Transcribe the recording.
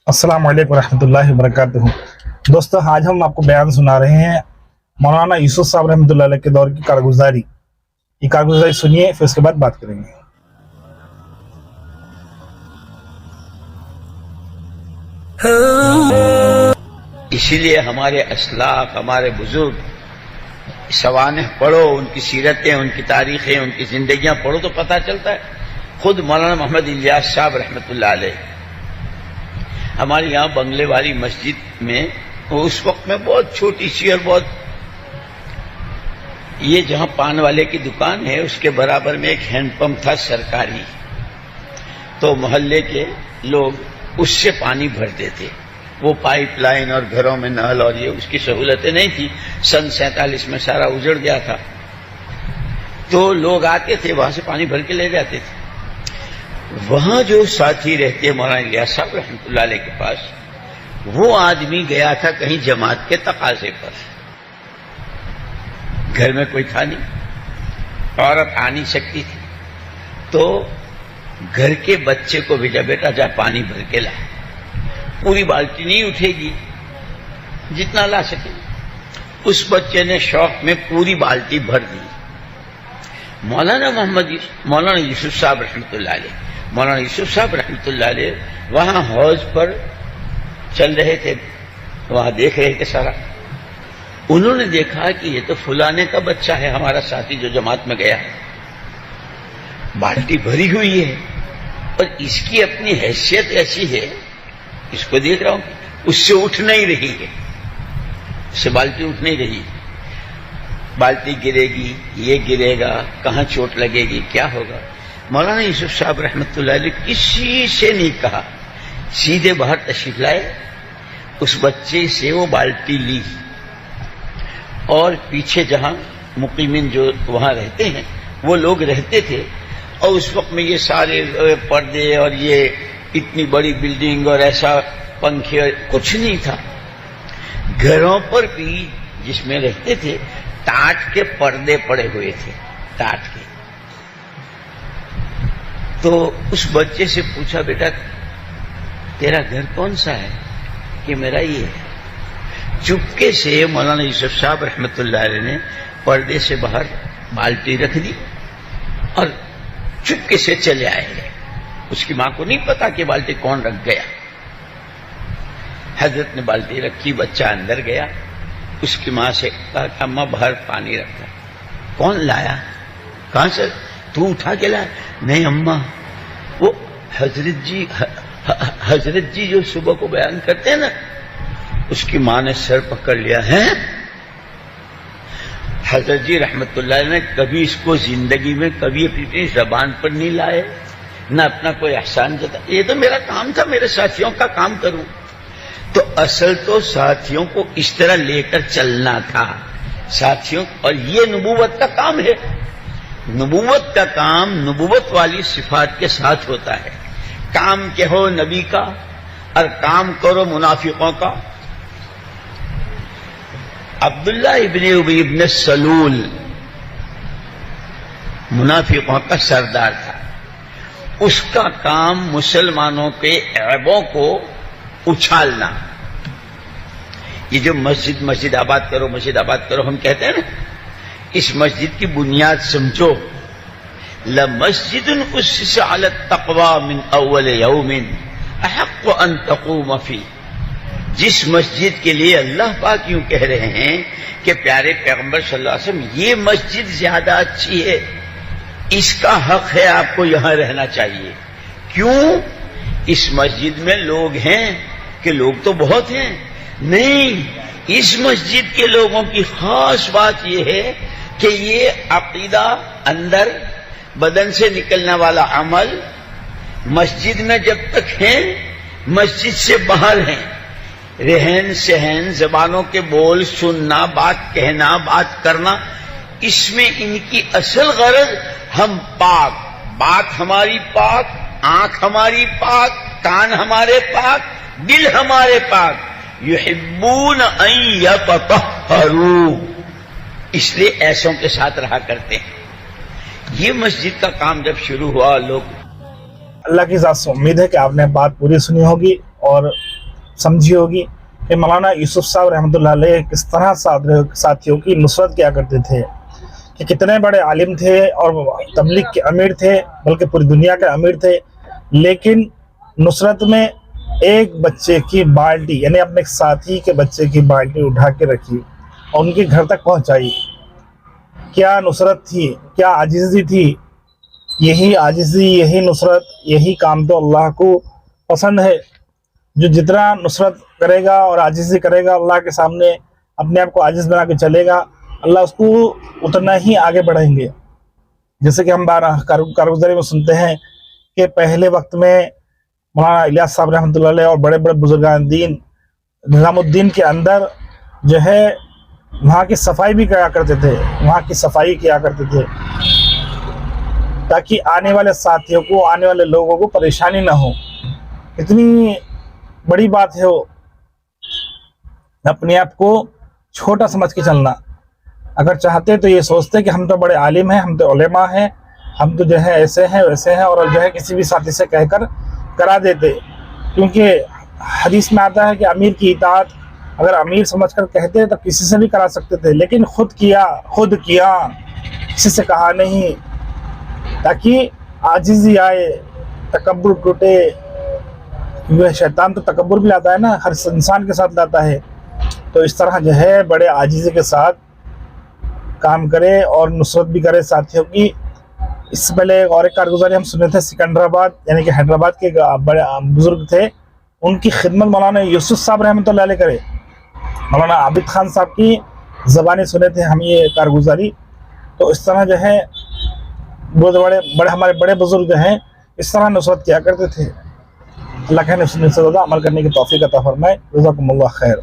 अस्सलाम वालेकुम रहमतुल्लाहि वबरकातुहू। दोस्तों, आज हम आपको बयान सुना रहे हैं मौलाना यूसुफ साहब रहमतुल्लाह अलैह के दौर की कारगुजारी। ये कारगुजारी सुनिए, फिर उसके बाद बात करेंगे। इसीलिए हमारे असलाफ, हमारे बुजुर्ग सवाने पढ़ो, उनकी सीरतें, उनकी तारीखें, उनकी जिंदगियां पढ़ो तो पता चलता है। खुद मौलाना मोहम्मद इलियास साहब रहमतुल्लाह अलैह हमारे यहाँ बंगले वाली मस्जिद में, वो उस वक्त में बहुत छोटी सी और बहुत, ये जहां पान वाले की दुकान है उसके बराबर में एक हैंडपंप था सरकारी, तो मोहल्ले के लोग उससे पानी भरते थे। वो पाइपलाइन और घरों में नल और ये उसकी सहूलतें नहीं थी। सन 47 में सारा उजड़ गया था, तो लोग आते थे वहां से पानी भर के ले जाते थे। वहां जो साथी रहते मौलाना इलियास साहब रहमतुल्लाह अलैह के पास, वो आदमी गया था कहीं जमात के तकाजे पर। घर में कोई था नहीं, औरत आ नहीं सकती थी, तो घर के बच्चे को भेजा, बेटा जा पानी भर के ला। पूरी बाल्टी नहीं उठेगी, जितना ला सके। उस बच्चे ने शौक में पूरी बाल्टी भर दी। मौलाना यूसुफ साहब रहमतुल्लाह अलैह वहां हौज पर चल रहे थे, वहां देख रहे थे सारा। उन्होंने देखा कि ये तो फुलाने का बच्चा है, हमारा साथी जो जमात में गया है, बाल्टी भरी हुई है और इसकी अपनी हैसियत ऐसी है, इसको देख रहा हूं उससे उठ नहीं रही है, उससे बाल्टी उठ नहीं रही। बाल्टी गिरेगी, ये गिरेगा, कहां चोट लगेगी, क्या होगा। मौलाना यूसुफ साहब रहमतुल्लाह अलैह किसी से नहीं कहा, सीधे बाहर तशरीफ लाए, उस बच्चे से वो बाल्टी ली और पीछे जहां मुकीमिन जो वहां रहते हैं वो लोग रहते थे, और उस वक्त में ये सारे पर्दे और ये इतनी बड़ी बिल्डिंग और ऐसा पंखे कुछ नहीं था। घरों पर भी जिसमें रहते थे टाट के पर्दे पड़े हुए थे, टाट के। तो उस बच्चे से पूछा, बेटा तेरा घर कौन सा है? कि मेरा ये है। चुपके से मौलाना यूसुफ साहब रहमतुल्लाह अलैह ने पर्दे से बाहर बाल्टी रख दी और चुपके से चले आए। उसकी मां को नहीं पता कि बाल्टी कौन रख गया। हजरत ने बाल्टी रखी, बच्चा अंदर गया, उसकी मां से कहा कि अम्मा बाहर पानी रखा। कौन लाया? कहां से? तू उठा के लाया? नहीं अम्मा, वो हजरत जी जो सुबह को बयान करते हैं ना, उसकी मां ने सर पकड़ लिया है। हजरत जी रहमतुल्लाह ने कभी इसको जिंदगी में कभी अपनी जबान पर नहीं लाए, ना अपना कोई एहसान जता। ये तो मेरा काम था, मेरे साथियों का काम करूं। तो असल तो साथियों को इस तरह लेकर चलना था, साथियों, और ये नबूवत का काम है। नबूवत का काम नबूवत वाली सिफात के साथ होता है। काम कहो नबी का और काम करो मुनाफिकों का। अब्दुल्ला इब्ने उबई इब्ने सलूल मुनाफिकों का सरदार था। उसका काम मुसलमानों के ऐबों को उछालना। ये जो मस्जिद आबाद करो हम कहते हैं ना, इस मस्जिद की बुनियाद समझो। लमस्जिदुन उस्सिसा अला तक़वा मिन अव्वल यौमिन अहक़्क़ु अन तक़ूम फी। जिस मस्जिद के लिए अल्लाह पाक यूं कह रहे हैं कि प्यारे पैगंबर सल्लल्लाहु अलैहि वसल्लम, ये मस्जिद ज्यादा अच्छी है, इसका हक है आपको यहां रहना चाहिए। क्यों? इस मस्जिद में लोग हैं कि लोग तो बहुत हैं। नहीं, इस मस्जिद के लोगों की खास बात यह है कि ये अकीदा अंदर बदन से निकलने वाला अमल मस्जिद में जब तक है, मस्जिद से बाहर है, रहन सहन, जबानों के बोल, सुनना, बात कहना, बात करना, इसमें इनकी असल गरज हम पाक, बात हमारी पाक, आंख हमारी पाक, कान हमारे पाक, दिल हमारे पाक। युहिब्बून अन यततहहरू, इसलिए ऐसों के साथ रहा करते हैं। ये मस्जिद का काम जब शुरू हुआ, लोग अल्लाह की ज़ात से उम्मीद है कि आपने बात पूरी सुनी होगी اور سمجھی ہوگی کہ مولانا یوسف صاحب رحمۃ اللہ علیہ کس طرح ساتھیوں کی نصرت کیا کرتے تھے، کہ کتنے بڑے عالم تھے اور تبلیغ کے امیر تھے، بلکہ پوری دنیا کے امیر تھے، لیکن نصرت میں ایک بچے کی بالٹی، یعنی اپنے ساتھی کے بچے کی بالٹی اٹھا کے رکھی اور ان کے گھر تک پہنچائی۔ کیا نصرت تھی، کیا عاجزی تھی! یہی عاجزی، یہی نصرت، یہی کام تو اللہ کو پسند ہے۔ جو جتنا نصرت کرے گا اور عاجزی کرے گا، اللہ کے سامنے اپنے آپ کو عاجز بنا کے چلے گا، اللہ اس کو اتنا ہی آگے بڑھیں گے۔ جیسے کہ ہم کارگزاری میں سنتے ہیں کہ پہلے وقت میں مولانا الیاس صاحب رحمۃ اللہ علیہ اور بڑے بڑے بزرگان دین نظام الدین کے اندر جو ہے وہاں کی صفائی بھی کیا کرتے تھے، وہاں کی صفائی کیا کرتے تھے، تاکہ آنے والے ساتھیوں کو، آنے والے لوگوں کو پریشانی نہ ہو۔ اتنی بڑی بات ہے وہ، اپنے آپ کو چھوٹا سمجھ کے چلنا۔ اگر چاہتے تو یہ سوچتے کہ ہم تو بڑے عالم ہیں، ہم تو علماء ہیں، ہم تو جو ہے ایسے ہیں ویسے ہیں، اور جو ہے کسی بھی ساتھی سے کہہ کر کرا دیتے، کیونکہ حدیث میں آتا ہے کہ امیر کی اطاعت اگر امیر سمجھ کر کہتے تو کسی سے بھی کرا سکتے تھے، لیکن خود کیا، کسی سے کہا نہیں، تاکہ عاجزی آئے، تکبر ٹوٹے۔ کیونکہ شیطان تو تکبر بھی لاتا ہے نا، ہر انسان کے ساتھ لاتا ہے۔ تو اس طرح جو ہے بڑے عاجزی کے ساتھ کام کرے اور نصرت بھی کرے ساتھیوں کی۔ اس سے پہلے اور ایک کارگزاری ہم سنے تھے، سکندرآباد یعنی کہ حیدرآباد کے بڑے بزرگ تھے، ان کی خدمت مولانا یوسف صاحب رحمۃ اللہ علیہ کرے۔ مولانا عابد خان صاحب کی زبانی سنے تھے ہم یہ کارگزاری۔ تو اس طرح جو ہے بہت بڑے ہمارے بڑے بزرگ جو ہیں اس طرح نصرت کیا کرتے تھے۔ اللہ کے نصرت زیادہ عمل کرنے کی توفیق عطا فرمائے۔ جزاکم اللہ خیر۔